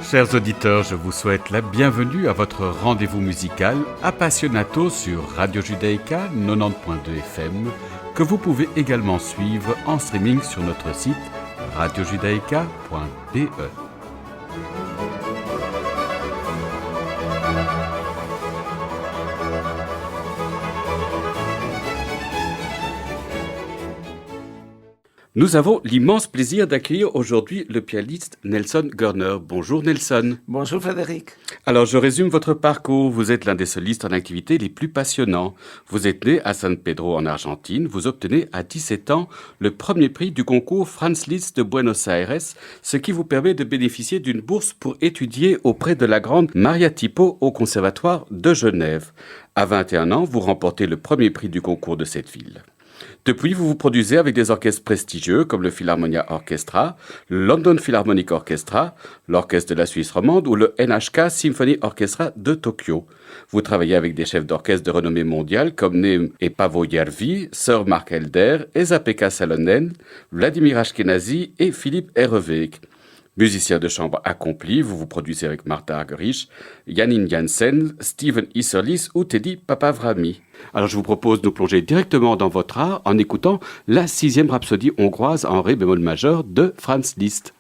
Chers auditeurs, je vous souhaite la bienvenue à votre rendez-vous musical Appassionato sur Radio Judaïka 90.2 FM, que vous pouvez également suivre en streaming sur notre site radiojudaïka.be. Nous avons l'immense plaisir d'accueillir aujourd'hui le pianiste Nelson Görner. Bonjour Nelson. Bonjour Frédéric. Alors je résume votre parcours. Vous êtes l'un des solistes en activité les plus passionnants. Vous êtes né à San Pedro en Argentine. Vous obtenez à 17 ans le premier prix du concours Franz Liszt de Buenos Aires, ce qui vous permet de bénéficier d'une bourse pour étudier auprès de la grande Maria Tipo au Conservatoire de Genève. À 21 ans, vous remportez le premier prix du concours de cette ville. Depuis, vous vous produisez avec des orchestres prestigieux comme le Philharmonia Orchestra, le London Philharmonic Orchestra, l'Orchestre de la Suisse romande ou le NHK Symphony Orchestra de Tokyo. Vous travaillez avec des chefs d'orchestre de renommée mondiale comme Neem et Paavo Järvi, Sir Mark Elder, Esa-Pekka Salonen, Vladimir Ashkenazy et Philippe Herreweghe. Musicien de chambre accompli, vous vous produisez avec Martha Argerich, Janine Jansen, Steven Isserlis ou Teddy Papavrami. Alors je vous propose de nous plonger directement dans votre art en écoutant la 6e rhapsodie hongroise en ré bémol majeur de Franz Liszt.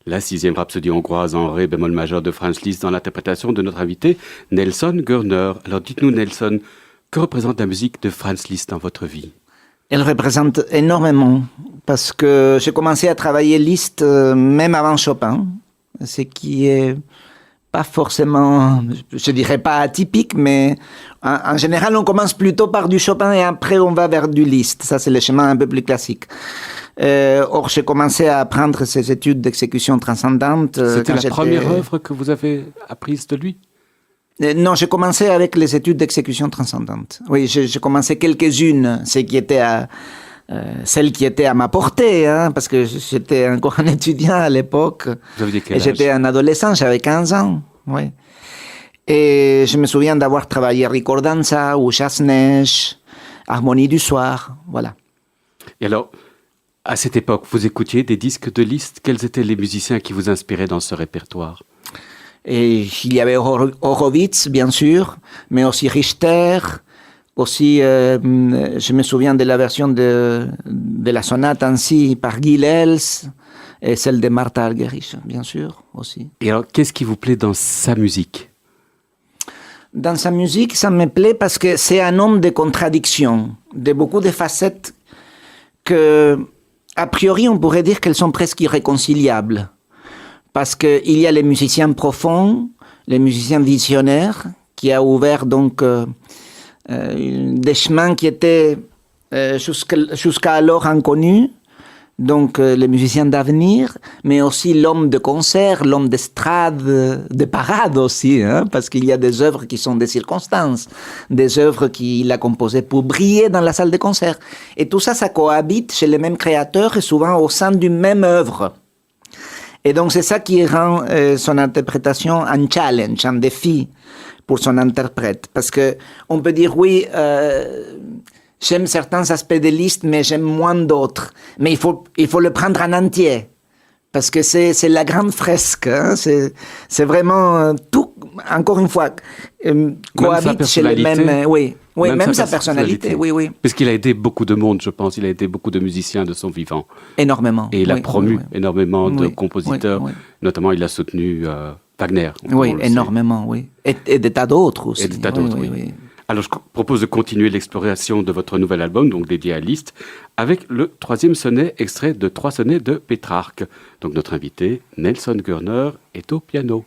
La sixième rhapsodie hongroise en ré bémol majeur de Franz Liszt dans l'interprétation de notre invité Nelson Görner. Alors dites-nous Nelson, que représente la musique de Franz Liszt dans votre vie? Elle représente énormément parce que j'ai commencé à travailler Liszt même avant Chopin, ce qui est pas forcément, je dirais pas atypique, mais en général on commence plutôt par du Chopin et après on va vers du Liszt. Ça c'est le chemin un peu plus classique. Or j'ai commencé à apprendre ces études d'exécution transcendante. C'était la première œuvre que vous avez apprise de lui? Non, j'ai commencé avec les études d'exécution transcendante. Oui, j'ai commencé quelques-unes, celles qui étaient à ma portée, hein, parce que j'étais encore un étudiant à l'époque. Vous aviez quel et âge? J'étais un adolescent, j'avais 15 ans. Oui. Et je me souviens d'avoir travaillé Ricordanza ou Chasse-Neige, Harmonie du soir, voilà. Et alors, à cette époque, vous écoutiez des disques de Liszt. Quels étaient les musiciens qui vous inspiraient dans ce répertoire? Et il y avait Horowitz, bien sûr, mais aussi Richter. Aussi, je me souviens de la version de la sonate ainsi par Guy Lels et celle de Martha Argerich, bien sûr, aussi. Et alors, qu'est-ce qui vous plaît dans sa musique? Dans sa musique, ça me plaît parce que c'est un homme de contradictions, de beaucoup de facettes que, a priori, on pourrait dire qu'elles sont presque irréconciliables. Parce qu'il y a les musiciens profonds, les musiciens visionnaires, qui a ouvert donc des chemins qui étaient jusqu'à alors inconnus, donc les musiciens d'avenir, mais aussi l'homme de concert, l'homme d'estrade, de parade aussi, hein, parce qu'il y a des œuvres qui sont des circonstances, des œuvres qu'il a composées pour briller dans la salle de concert. Et tout ça, ça cohabite chez les mêmes créateurs et souvent au sein d'une même œuvre. Et donc c'est ça qui rend son interprétation un challenge, un défi pour son interprète. Parce que on peut dire oui, j'aime certains aspects de Liszt, mais j'aime moins d'autres. Mais il faut le prendre en entier. Parce que c'est la grande fresque. Hein, c'est vraiment tout, encore une fois, cohabite chez les mêmes... oui, même sa personnalité. Oui. Parce qu'il a aidé beaucoup de monde, je pense. Il a aidé beaucoup de musiciens de son vivant. Énormément. Et il a promu énormément de compositeurs. Oui. Notamment, il a soutenu Wagner. Oui, énormément, oui. Et des tas d'autres aussi. Et des tas d'autres, oui. Alors, je propose de continuer l'exploration de votre nouvel album, donc dédié à Liszt, avec le troisième sonnet, extrait de 3 sonnets de Pétrarque. Donc, notre invité, Nelson Görner, est au piano.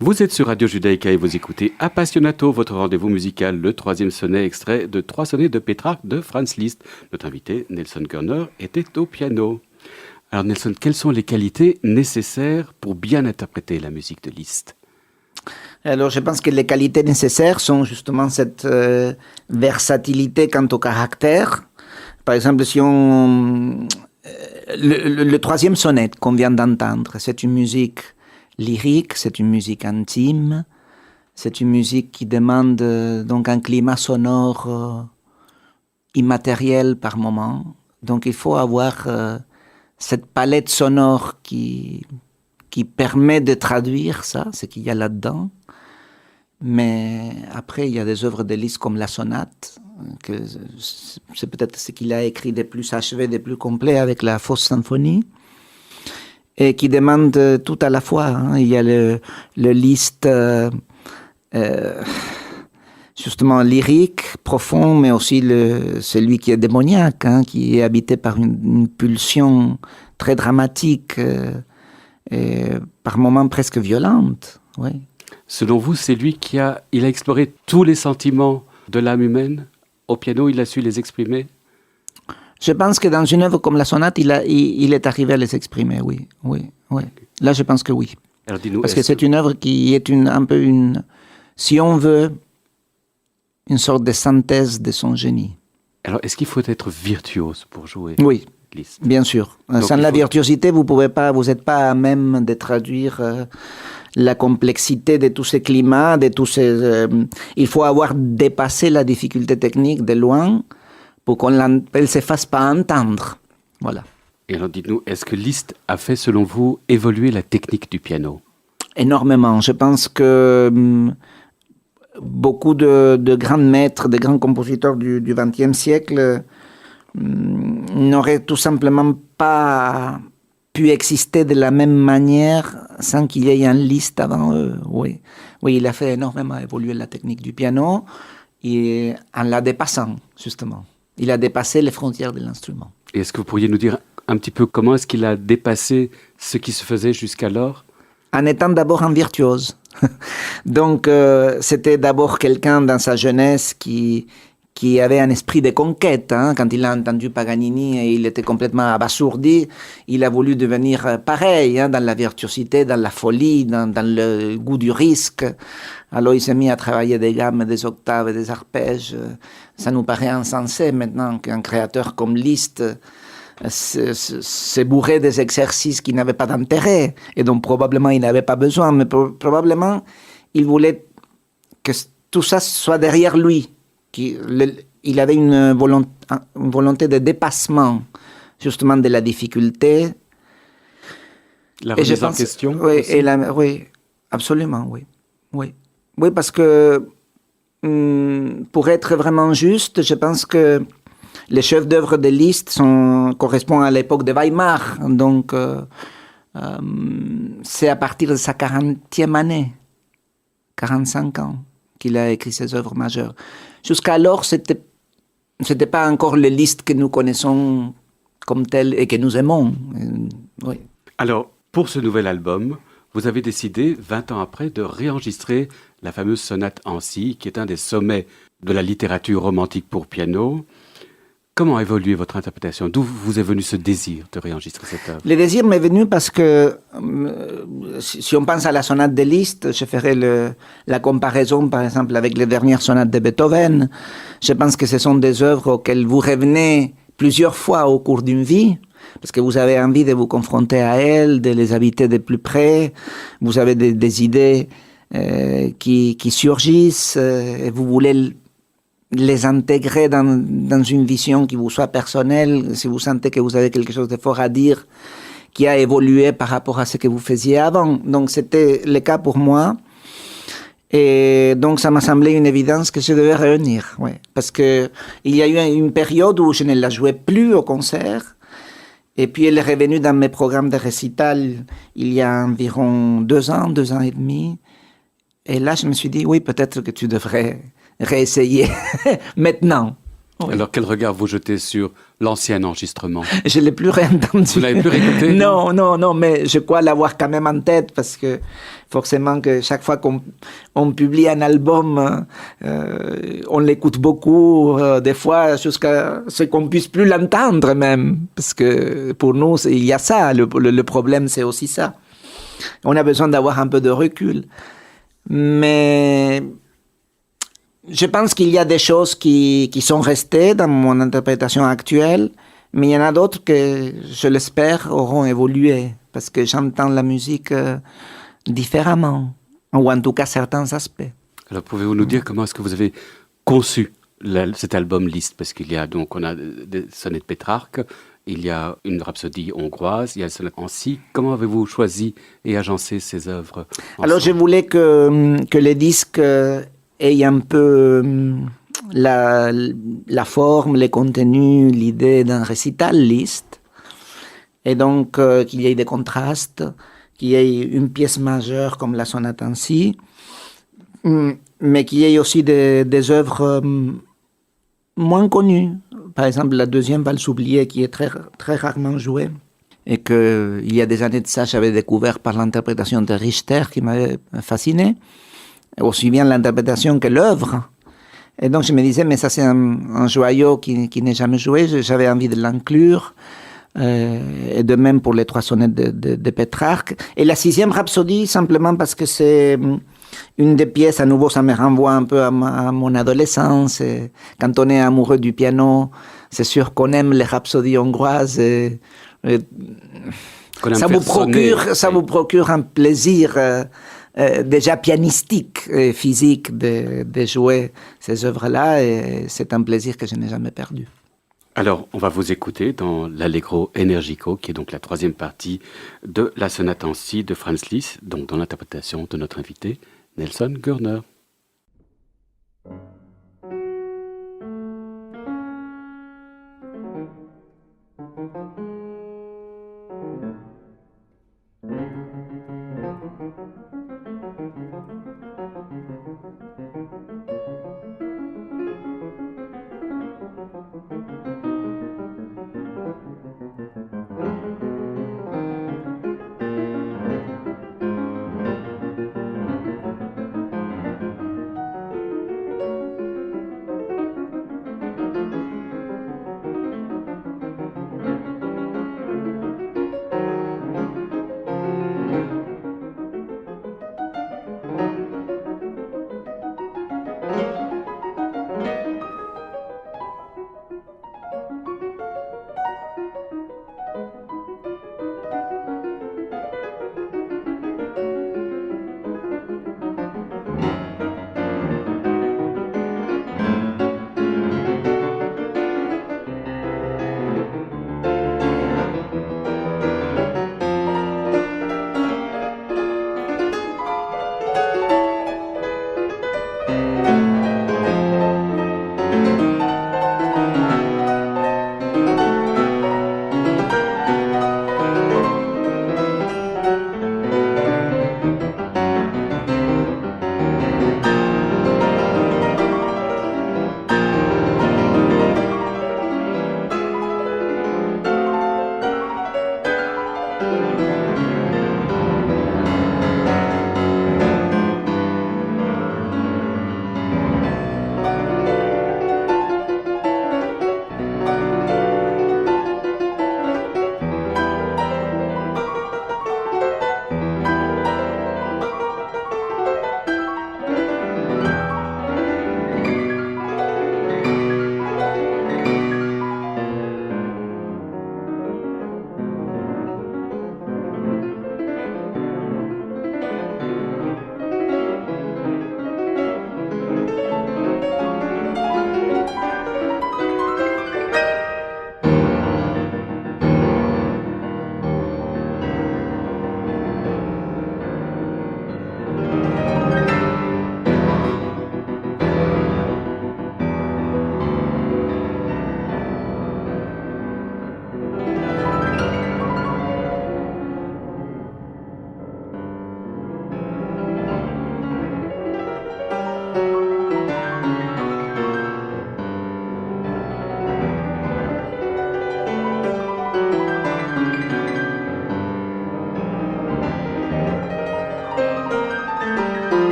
Vous êtes sur Radio Judaïka et vous écoutez Appassionato, votre rendez-vous musical, le troisième sonnet extrait de 3 sonnets de Pétrarque de Franz Liszt. Notre invité, Nelson Körner, était au piano. Alors Nelson, quelles sont les qualités nécessaires pour bien interpréter la musique de Liszt? Alors, je pense que les qualités nécessaires sont justement cette versatilité quant au caractère. Par exemple, si on... le troisième sonnet qu'on vient d'entendre, c'est une musique lyrique, c'est une musique intime, c'est une musique qui demande donc un climat sonore immatériel par moment. Donc, il faut avoir cette palette sonore qui permet de traduire ça, ce qu'il y a là-dedans. Mais après, il y a des œuvres de Liszt comme la sonate, que c'est peut-être ce qu'il a écrit de plus achevé, de plus complet avec la fausse symphonie, et qui demande tout à la fois. Hein. Il y a le Liszt justement lyrique, profond, mais aussi celui qui est démoniaque, hein, qui est habité par une pulsion très dramatique, et par moments presque violente. Oui. Selon vous, c'est lui il a exploré tous les sentiments de l'âme humaine. Au piano, il a su les exprimer. Je pense que dans une œuvre comme la sonate, il est arrivé à les exprimer, oui. Là, je pense que oui. Alors, dis-nous, parce que c'est une œuvre qui est un peu si on veut, une sorte de synthèse de son génie. Alors, est-ce qu'il faut être virtuose pour jouer Oui, Liszt? Bien sûr. Donc, sans la virtuosité, vous n'êtes pas à même de traduire la complexité de tous ces climats, de tous ces. Il faut avoir dépassé la difficulté technique de loin pour qu'elle ne se fasse pas entendre. Voilà. Et alors, dites-nous, est-ce que Liszt a fait, selon vous, évoluer la technique du piano? Énormément. Je pense que beaucoup de grands maîtres, de grands compositeurs du XXe siècle n'auraient tout simplement pas pu exister de la même manière sans qu'il y ait un Liszt avant eux. Oui, il a fait énormément évoluer la technique du piano et en la dépassant, justement. Il a dépassé les frontières de l'instrument. Et est-ce que vous pourriez nous dire un petit peu comment est-ce qu'il a dépassé ce qui se faisait jusqu'alors? En étant d'abord un virtuose. Donc, c'était d'abord quelqu'un dans sa jeunesse qui avait un esprit de conquête. Hein. Quand il a entendu Paganini et il était complètement abasourdi, il a voulu devenir pareil, hein, dans la virtuosité, dans la folie, dans le goût du risque. Alors il s'est mis à travailler des gammes, des octaves, des arpèges. Ça nous paraît insensé maintenant qu'un créateur comme Liszt s'est bourré des exercices qui n'avaient pas d'intérêt et dont probablement il n'avait pas besoin, mais probablement il voulait que tout ça soit derrière lui. Il avait une volonté de dépassement, justement, de la difficulté. La remise en question. Oui, absolument, oui. Oui, parce que pour être vraiment juste, je pense que les chefs-d'œuvre de Liszt correspondent à l'époque de Weimar. Donc, c'est à partir de sa 40e année, 45 ans, qu'il a écrit ses œuvres majeures. Jusqu'alors, c'était pas encore le Liszt que nous connaissons comme tel et que nous aimons. Oui. Alors, pour ce nouvel album, vous avez décidé, 20 ans après, de réenregistrer la fameuse sonate en si, qui est un des sommets de la littérature romantique pour piano. Comment a évolué votre interprétation? D'où vous est venu ce désir de réenregistrer cette œuvre? Le désir m'est venu parce que, si on pense à la sonate de Liszt, je ferai la comparaison, par exemple, avec les dernières sonates de Beethoven. Je pense que ce sont des œuvres auxquelles vous revenez plusieurs fois au cours d'une vie, parce que vous avez envie de vous confronter à elles, de les habiter de plus près. Vous avez des idées qui surgissent et vous voulez les intégrer dans une vision qui vous soit personnelle, si vous sentez que vous avez quelque chose de fort à dire, qui a évolué par rapport à ce que vous faisiez avant. Donc c'était le cas pour moi. Et donc ça m'a semblé une évidence que je devais revenir. Ouais. Parce qu'il y a eu une période où je ne la jouais plus au concert. Et puis elle est revenue dans mes programmes de récital il y a environ 2 ans et demi. Et là je me suis dit, oui, peut-être que tu devrais réessayer maintenant. Oui. Alors, quel regard vous jetez sur l'ancien enregistrement? Je ne l'ai plus réentendu. Vous l'avez plus réécouté? Non, mais je crois l'avoir quand même en tête parce que forcément que chaque fois qu'on publie un album, on l'écoute beaucoup, des fois jusqu'à ce qu'on puisse plus l'entendre même. Parce que pour nous, il y a ça. Le problème, c'est aussi ça. On a besoin d'avoir un peu de recul. Mais je pense qu'il y a des choses qui sont restées dans mon interprétation actuelle, mais il y en a d'autres que, je l'espère, auront évolué, parce que j'entends la musique différemment, ou en tout cas certains aspects. Alors, pouvez-vous nous dire comment est-ce que vous avez conçu cet album Liszt? Parce qu'il y a donc, on a des sonnets de Pétrarque, il y a une rhapsodie hongroise, il y a le sonnet en si. Comment avez-vous choisi et agencé ces œuvres ensemble? Alors, je voulais que les disques ait un peu la forme, les contenus, l'idée d'un récital Liszt. Et donc, qu'il y ait des contrastes, qu'il y ait une pièce majeure comme la sonate en si, mais qu'il y ait aussi des œuvres moins connues. Par exemple, la deuxième valse oubliée qui est très, très rarement jouée. Et que, il y a des années de ça, j'avais découvert par l'interprétation de Richter qui m'avait fasciné. Aussi bien l'interprétation que l'œuvre. Et donc je me disais, mais ça c'est un joyau qui n'est jamais joué, j'avais envie de l'inclure. Et de même pour les trois sonnettes de Pétrarque. Et la sixième rhapsodie, simplement parce que c'est une des pièces, à nouveau ça me renvoie un peu à mon adolescence. Et quand on est amoureux du piano, c'est sûr qu'on aime les rhapsodies hongroises. Ça vous procure un plaisir déjà pianistique et physique de jouer ces œuvres-là, et c'est un plaisir que je n'ai jamais perdu. Alors, on va vous écouter dans l'Allegro Energico, qui est donc la troisième partie de la sonate en si de Franz Liszt, donc dans l'interprétation de notre invité Nelson Gurner.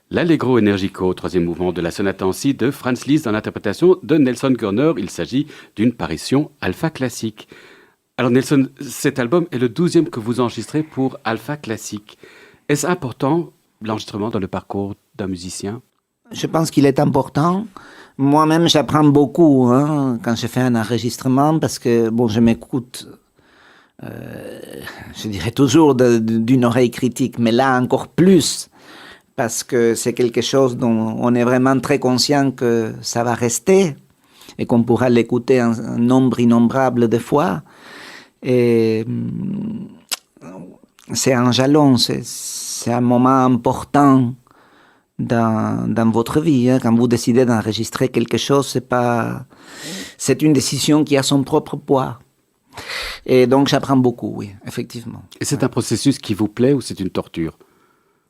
L'Allegro Energico, troisième mouvement de la sonate en si de Franz Liszt dans l'interprétation de Nelson Gurner. Il s'agit d'une parution Alpha Classique. Alors Nelson, cet album est le 12e que vous enregistrez pour Alpha Classique. Est-ce important, l'enregistrement dans le parcours d'un musicien? Je pense qu'il est important. Moi-même, j'apprends beaucoup quand je fais un enregistrement parce que bon, je m'écoute, je dirais toujours d'une oreille critique, mais là encore plus parce que c'est quelque chose dont on est vraiment très conscient que ça va rester et qu'on pourra l'écouter un nombre innombrable de fois. Et c'est un jalon, c'est un moment important dans votre vie. Quand vous décidez d'enregistrer quelque chose, c'est une décision qui a son propre poids. Et donc j'apprends beaucoup, oui, effectivement. Et c'est un processus qui vous plaît ou c'est une torture?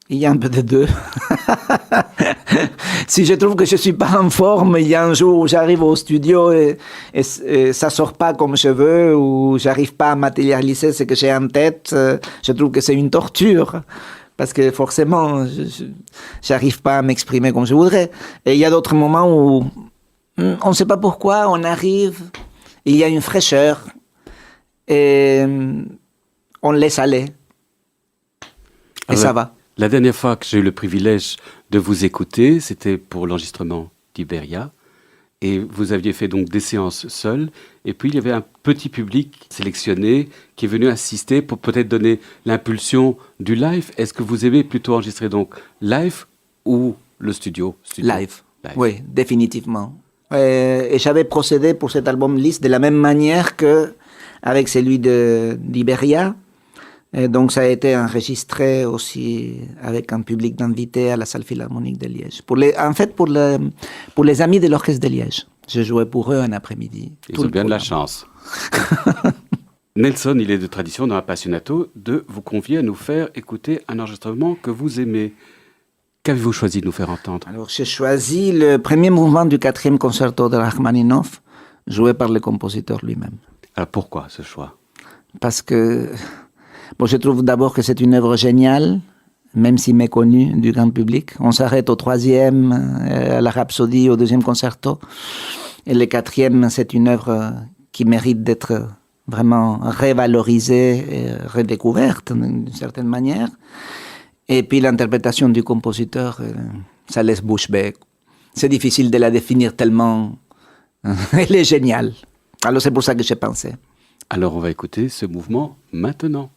Il y a un peu de deux. Si je trouve que je suis pas en forme, il y a un jour où j'arrive au studio et ça sort pas comme je veux, ou j'arrive pas à matérialiser ce que j'ai en tête, je trouve que c'est une torture. Parce que forcément, j'arrive pas à m'exprimer comme je voudrais. Et il y a d'autres moments où on ne sait pas pourquoi, on arrive, il y a une fraîcheur et on laisse aller. Et Alors, ça va. La dernière fois que j'ai eu le privilège de vous écouter, c'était pour l'enregistrement d'Iberia. Et vous aviez fait donc des séances seules. Et puis, il y avait un petit public sélectionné qui est venu assister pour peut-être donner l'impulsion du live. Est-ce que vous aimez plutôt enregistrer donc live ou le studio? Live. Oui, définitivement. Et j'avais procédé pour cet album Liszt de la même manière qu'avec celui d'Iberia. Et donc, ça a été enregistré aussi avec un public d'invités à la salle philharmonique de Liège. Pour les amis de l'orchestre de Liège. Je jouais pour eux un après-midi. Ils ont bien de la chance. Nelson, il est de tradition dans Appassionato de vous convier à nous faire écouter un enregistrement que vous aimez. Qu'avez-vous choisi de nous faire entendre? Alors, j'ai choisi le premier mouvement du 4e concerto de Rachmaninov, joué par le compositeur lui-même. Alors, pourquoi ce choix? Parce que je trouve d'abord que c'est une œuvre géniale, même si méconnue du grand public. On s'arrête au 3e, à la Rhapsodie, au 2e concerto. Et le 4e, c'est une œuvre qui mérite d'être vraiment révalorisée et redécouverte d'une certaine manière. Et puis l'interprétation du compositeur, ça laisse bouche bée. C'est difficile de la définir tellement elle est géniale. Alors c'est pour ça que j'ai pensé. Alors on va écouter ce mouvement maintenant.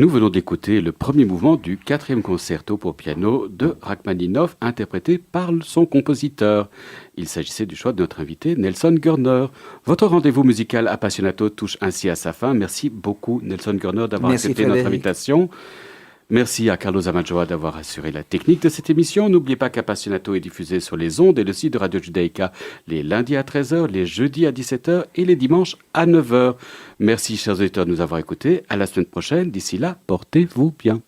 Nous venons d'écouter le premier mouvement du 4e concerto pour piano de Rachmaninov, interprété par son compositeur. Il s'agissait du choix de notre invité Nelson Görner. Votre rendez-vous musical Appassionato touche ainsi à sa fin. Merci beaucoup Nelson Görner d'avoir accepté notre invitation. Merci à Carlos Amajoa d'avoir assuré la technique de cette émission. N'oubliez pas qu'Appassionato est diffusé sur les ondes et le site de Radio Judaïka les lundis à 13h, les jeudis à 17h et les dimanches à 9h. Merci chers auditeurs de nous avoir écoutés. À la semaine prochaine. D'ici là, portez-vous bien.